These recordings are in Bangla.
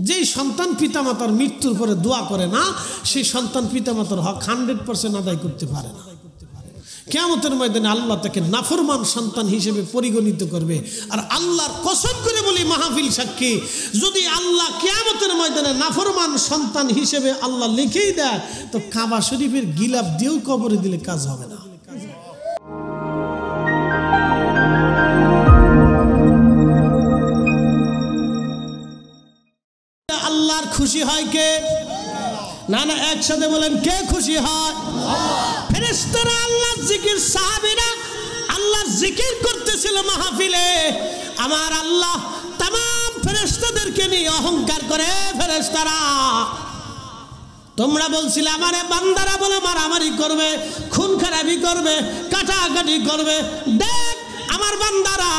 যেই সন্তান পিতামাতার মৃত্যুর পরে দোয়া করে না, সেই সন্তান পিতামাতার হক 100% আদায় করতে পারে না। কিয়ামতের ময়দানে আল্লাহ তাকে নাফরমান সন্তান হিসেবে পরিগণিত করবে। আর আল্লাহর কসম করে বলি, মাহফিল সাক্ষী, যদি আল্লাহ কিয়ামতের ময়দানে নাফরমান সন্তান হিসেবে আল্লাহ লিখেই দেয়, তো কাবা শরীফের গিলাফ দিয়েও কবরে দিলে কাজ হবে না। আল্লাহর খুশি হয় কে? না না, একসাথে বলেন, কে খুশি হয়? ফেরেশতারা আল্লাহর জিকির, সাহাবীরা আল্লাহর জিকির করতেছিল মাহফিলে। আমার আল্লাহ तमाम ফেরেশতাদেরকে নিয়ে অহংকার করে, ফেরেশতারা তোমরা বলছিলে আমারে বান্দারা বলে মারামারি করবে, খুন খারাপি করবে, কাটাকাটি করবে। দেখ আমার বান্দারা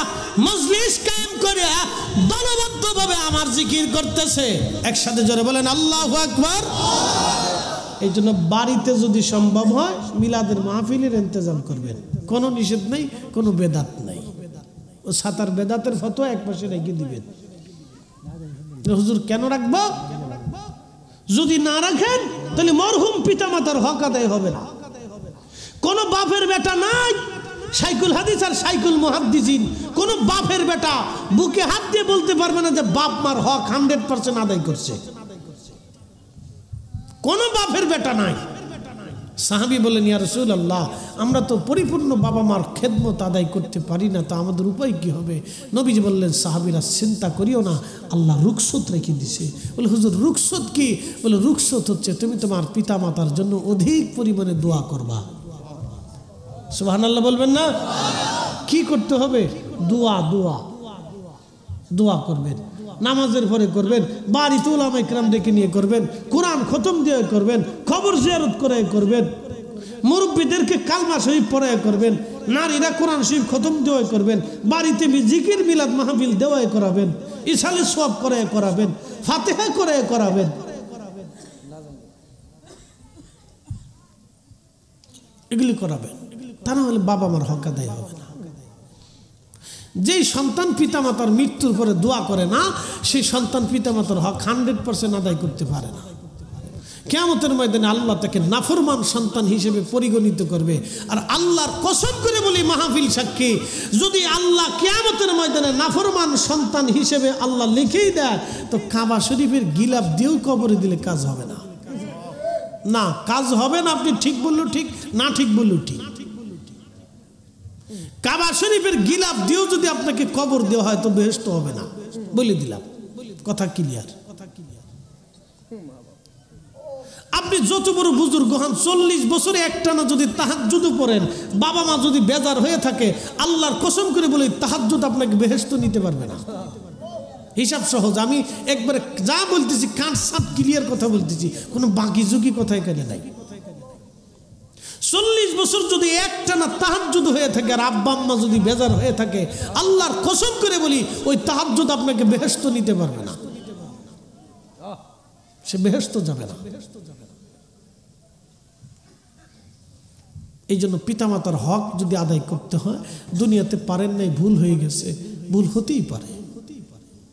মজলিস কায়েম করে দলবদ্ধভাবে আমার জিকির করতেছে। একসাথে জোরে বলেন আল্লাহু আকবার। এই জন্য বাড়িতে যদি সম্ভব হয় মিলাদের মাহফিলের ইন্তজাম করবেন। কোনো নিষেধ নেই, কোনো বেদাত নেই। ও সাতার বেদাতের ফতোয়া এক পাশে রেখে দিবেন। হুজুর কেন রাখবো? যদি না রাখেন তাহলে মরহুম পিতামাতার হক আদায় হবে না। কোন বাপের বেটা নাই শাইখুল হাদিস আর শাইখুল মুহাদ্দিসিন, কোন বাপের বেটা বুকে হাত দিয়ে বলতে পারবে না যে বাপ মার হক 100% আদায় করছে। কোন বাপের বেটা নাই। সাহাবী বলেন, ইয়া রাসূলুল্লাহ, আমরা তো পরিপূর্ণ বাবা মার খেদমত আদায় করতে পারি না, তো আমাদের উপায় কি হবে? নবীজি বললেন, সাহাবীরা চিন্তা করিও না, আল্লাহ রুখসত রেখে দিছে। বলে হুজুর রুখসত কি? বলে রুখসত হচ্ছে তুমি তোমার পিতা মাতার জন্য অধিক পরিমাণে দোয়া করবা। সুবহানাল্লাহ বলবেন না? কি করতে হবে? দোয়া দোয়া দোয়া করবেন, নামাজের পরে করবেন, বাড়িতে উলামা ইকরাম ডেকে নিয়ে করবেন, কোরআন খতম দিয়ে করবেন, কবর জিয়ারত করে করবেন, মুরব্বীদেরকে কালমা শরীফ পড়ায় করবেন, নারীরা কোরআন শরীফ খতম দিয়ে করবেন, বাড়িতে জিকির মিলাদ মাহফিল দেওয়ায় করাবেন, ইসালে সওয়াব করে করাবেন, ফাতিহা করে করাবেন। এগুলি করাবেন, তা না হলে বাবা মার হক আদায় হবে না। যেই সন্তান পিতামাতার মৃত্যুর পরে দোয়া করে না, সেই সন্তান পিতামাতার হক 100% আদায় করতে পারে না। কিয়ামতের ময়দানে আল্লাহ তাকে নাফরমান সন্তান হিসেবে পরিগণিত করবে। আর আল্লাহর কসম করে বলি, মাহফিল সাক্ষী, যদি আল্লাহ কিয়ামতের ময়দানে নাফরমান সন্তান হিসেবে আল্লাহ লিখেই দেয়, তো কাবা শরীফের গিলাফ দিয়েও কবরে দিলে কাজ হবে না। না, কাজ হবে না। আপনি ঠিক বললেও ঠিক, না ঠিক বললেও ঠিক। কাবা শরীফের গিলাফ দিয়েও যদি আপনাকে কবর দেওয়া হয় তো বেহেশত হবে না, বলে দিলাম। কথা ক্লিয়ার? আপনি যত বড় বুজুর্গ হন, 40 বছরে একটানা যদি তাহাজ্জুদ পড়েন, বাবা মা যদি বেজার হয়ে থাকে, আল্লাহর কসম করে বলি তাহাজ্জুদ আপনাকে বেহেশত নিতে পারবে না। হিসাব সহজ। আমি একবারে যা বলতেছি কাট সাপ ক্লিয়ার কথা বলতেছি, কোনো বাকি ঝুঁকি কথা এখানে নাই। 40 বছর যদি একটানা তাহাজ্জুদ হয়ে থাকে আর আব্বা আম্মা যদি বেজার হয়ে থাকে, আল্লাহর কসম করে বলি ওই তাহাজ্জুদ আপনাকে বেহেশত নিতে পারবে না। সে বেহেশত যাবে না। এই জন্য পিতামাতার হক যদি আদায় করতে হয়, দুনিয়াতে পারেন নাই, ভুল হয়ে গেছে, ভুল হতেই পারে,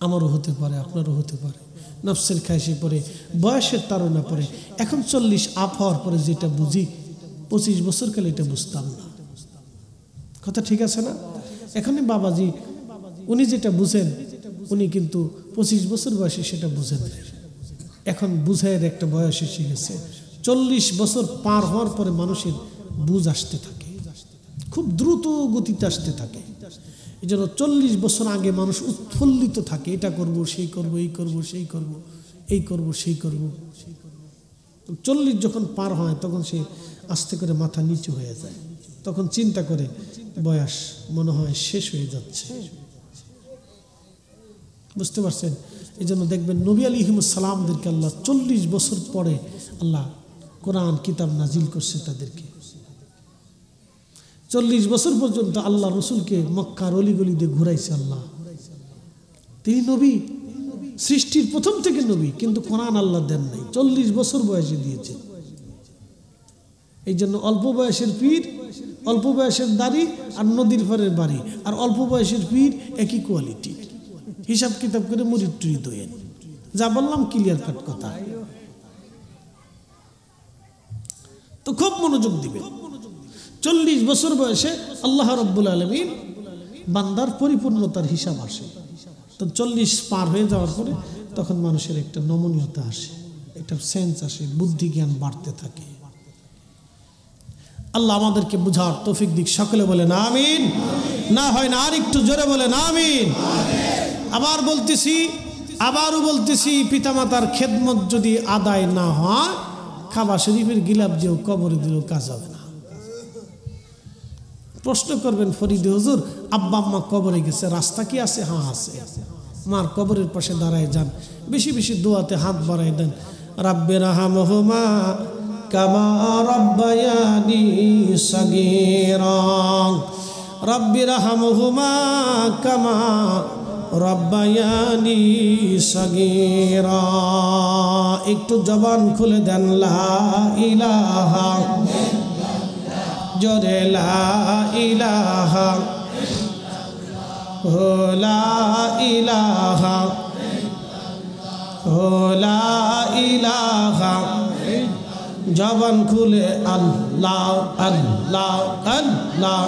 আমারও হতে পারে, আপনারও হতে পারে। নফসের খাইশে পরে, বয়সের তাড়না পরে, এখন 40 আপ হওয়ার পরে যেটা বুঝি, 25 বছর কালে এটা বুঝতাম না। কথা ঠিক আছে না? এখানে বাবাজি উনি যেটা বুঝেন, উনি কিন্তু 25 বছর বয়সে সেটা বুঝেন। এখন বুঝাইয়ের একটা বয়স এসে গেছে। 40 বছর পার হওয়ার পরে মানুষের বুঝ আসতে থাকে, খুব দ্রুত গতিতে আসতে থাকে। এই জন্য 40 বছর আগে মানুষ উৎফুল্লিত থাকে, এটা করব, সেই করব, এই করব, সেই করব, এই করব, সেই করব। 40 যখন পার হয় তখন সে আস্তে করে মাথা নিচু হয়ে যায়, তখন চিন্তা করে বয়স মনে হয় শেষ হয়ে যাচ্ছে। বুঝতে পারছেন? এই জন্য দেখবেন নবী আলাইহিস সালামদেরকে আল্লাহ 40 বছর পরে আল্লাহ কোরআন কিতাব নাজিল করছে তাদেরকে। 40 বছর পর্যন্ত আল্লাহ রসুলকে মক্কার অলিগলি দিয়ে ঘুরাইছে আল্লাহ। তিনি নবী, সৃষ্টির প্রথম থেকে নবী, কিন্তু কোরআন আল্লাহ দেন নাই, 40 বছর বয়সে দিয়েছে। এই জন্য অল্প বয়সের পীর, অল্প বয়সের দাড়ি আর নদীর পাড়ের বাড়ি, আর অল্প বয়সের পীর একই কোয়ালিটি। হিসাব কিতাব করে মুরিদ টুরিদ হইেন, যা বললাম ক্লিয়ার কাট কথা। তো খুব মনোযোগ দিবেন। 40 বছর বয়সে আল্লাহ রাব্বুল আলামিন বান্দার পরিপূর্ণতার হিসাব আসে। তো 40 পার হয়ে যাওয়ার পরে তখন মানুষের একটা নমনীয়তা আসে, একটা সেন্স আসে, বুদ্ধি জ্ঞান বাড়তে থাকে। আল্লাহ আমাদেরকে বুঝার তৌফিক দিক। সকলে বলেন আমিন। না হয় না আর একটু জোরে বলেন আমিন। আবার বলতেছি, আবারও বলতেছি, পিতামাতার খেদমত যদি আদায় না হয়, কাবা শরীফের গিলাপ দিয়েও কবরে দিলেও কাজ হবে না। প্রশ্ন করবেন ফরিদে হুজুর, আব্বা আম্মা কবরে গেছে, রাস্তা কি আছে? হ্যাঁ আছে। মার কবরের পাশে দাঁড়ায় যান, বেশি বেশি দোয়াতে হাত বাড়ায় দেন। রাব্বি রাহমহুমা কামা রাব্বায়ানি সাগীরা, রাব্বি রাহমহুমা কামা রাব্বায়ানি সাগীরা। একটু জবান খুলে দেন লা ইলাহা, জোরে লা ইলাহা, ও লা ইলাহা, ও লা ইলাহা। জবান খুলে আল্লাহ আল্লাহ আল্লাহ।